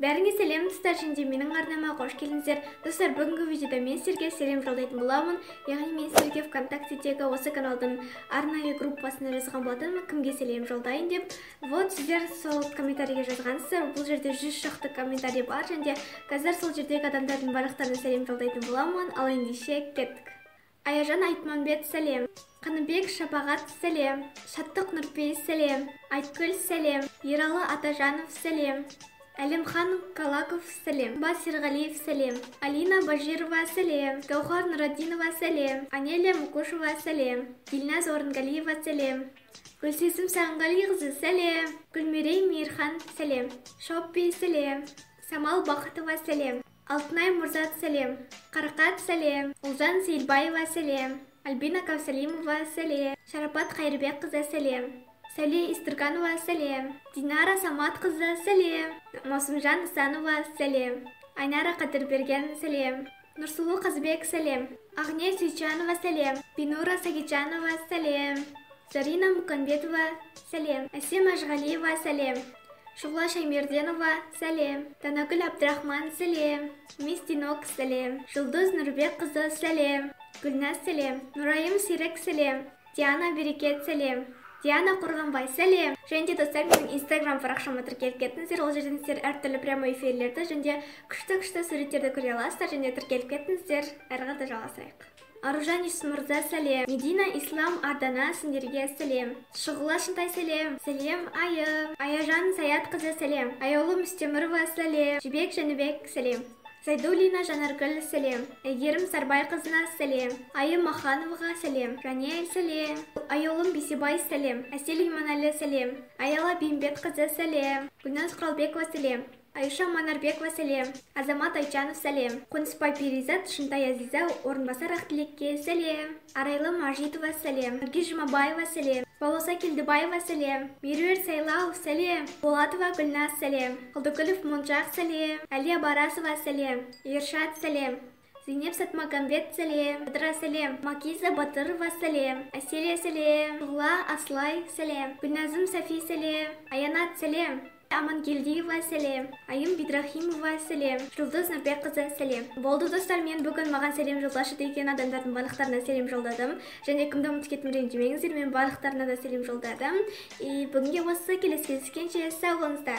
Бәріңе сәлем достар, және менің арнама қош келдіңіздер. Достар, бүгінгі видеода мен сіздерге сәлем жолдайтын боламын. Яғни мен сіздерге ВКонтактедегі осы каналдың арнайы группасына жазған болатынмын, кімге сәлем жолдайын деп. Вот сіздер сол комментарийге жазғансыздар. Бұл жерде 100 шақты комментарий бар, және қазір сол жердегі адамдардың барлықтарына сәлем жолдайтын боламын. Ал ендеше кеттік. Аяжан Айтманбет сәлем. Қаныбек Шапағат сәлем. Шаттық Нұрпейіс сәлем. Айткүл сәлем. Ералы Атажанов сәлем. Әлімхан Калаков сәлем. Басирғалиев сәлем. Алина Бажирова сәлем. Гаухар Нураддинова сәлем. Анеля Мукушева сәлем. Дилназ Орынгалиева сәлем. Гүлсезім Сағынғалиқызы сәлем. Гүлмерей Мейірхан сәлем. Шоппи сәлем. Самал Бақытова сәлем. Алтынай Мұрзат сәлем. Қарақат сәлем. Ұлжан Сейлбаева сәлем. Альбина Кавсалимова сәлем. Шарапат Қайырбекқызы сәлем. Сәле Истырганова сәлем. Динара Саматқызы сәлем. Маусымжан Исанова сәлем. Айнара Қадырберген сәлем. Нұрсұлу Қазбек сәлем. Ағне Сүйчанова сәлем. Бинура Сагичанова сәлем. Зарина Муканбетова сәлем. Әсем Ажғалиева сәлем. Шуғла Шаймерденова сәлем. Данагүл Абдрахман сәлем. Мистинок сәлем. Жұлдыз Нұрбекқызы сәлем. Гүлназ сәлем. Нұрайым Сирек сәлем. Диана Берекет сәлем. Диана Қорғанбай сәлем. Және де достар, менің инстаграм парақшама тіркеліп кеттіңіздер. Ол жерден сіздер әртүрлі прямо эфирлерді және күшті суреттерді көре аласыздар, және тіркеліп кеттіңіздер. Әрі қарай жалғасайық. Аружан Юсмұрза сәлем. Медина Ислам Ардана сендерге сәлем. Шұғыла Шынтай сәлем. Сәлем Айым. Аяжан Саятқызы сәлем. Аяулы Мүстемірова сәлем. Жібек Жәнібек сәлем. Зайдулина Жанаргүл сәлем. Әйгерім Сарбайқызына сәлем. Айым Махановаға сәлем. Жанел сәлем. Айолым Бейсебай сәлем. Әсел Иманәлі сәлем. Аяла Бейімбетқызы сәлем. Гүлназ Құралбекова сәлем. Айша Манарбекова сәлем. Азамат Айчанов сәлем. Қонысбай Перизат, Шынтай Азиза, Орынбасар Ақтілекке сәлем. Арайлы Мажитова сәлем. Нұргиз Жұмабаева сәлем. Балоса Келдібаева сәлем. Меруер Сайлау сәлем. Болатова Гүлназ сәлем. Қалдыкүлів Монжақ сәлем. Әлия Барасова сәлем. Ершат сәлем. Зейнеп Сатмагамбет сәлем. Бадра сәлем. Макиза Батырова сәлем. Әселия сәлем. Шұғла Аслай сәлем. Гүлназым Сафи сәлем. Аянат сәлем. Амангелдиева сәлем. Айым Бидрахимова сәлем. Жұлдыз Нұрбекқызы сәлем. Болды достар, мен бүгін маған сәлем жолдашы деген адамдардың барлықтарына сәлем жолдадым. Және кімді ұмытып кетіп ренжімеңіздер, мен барлықтарына да сәлем жолдадым. Бүгінге осы, келесі кездескенше сау болыңыздар.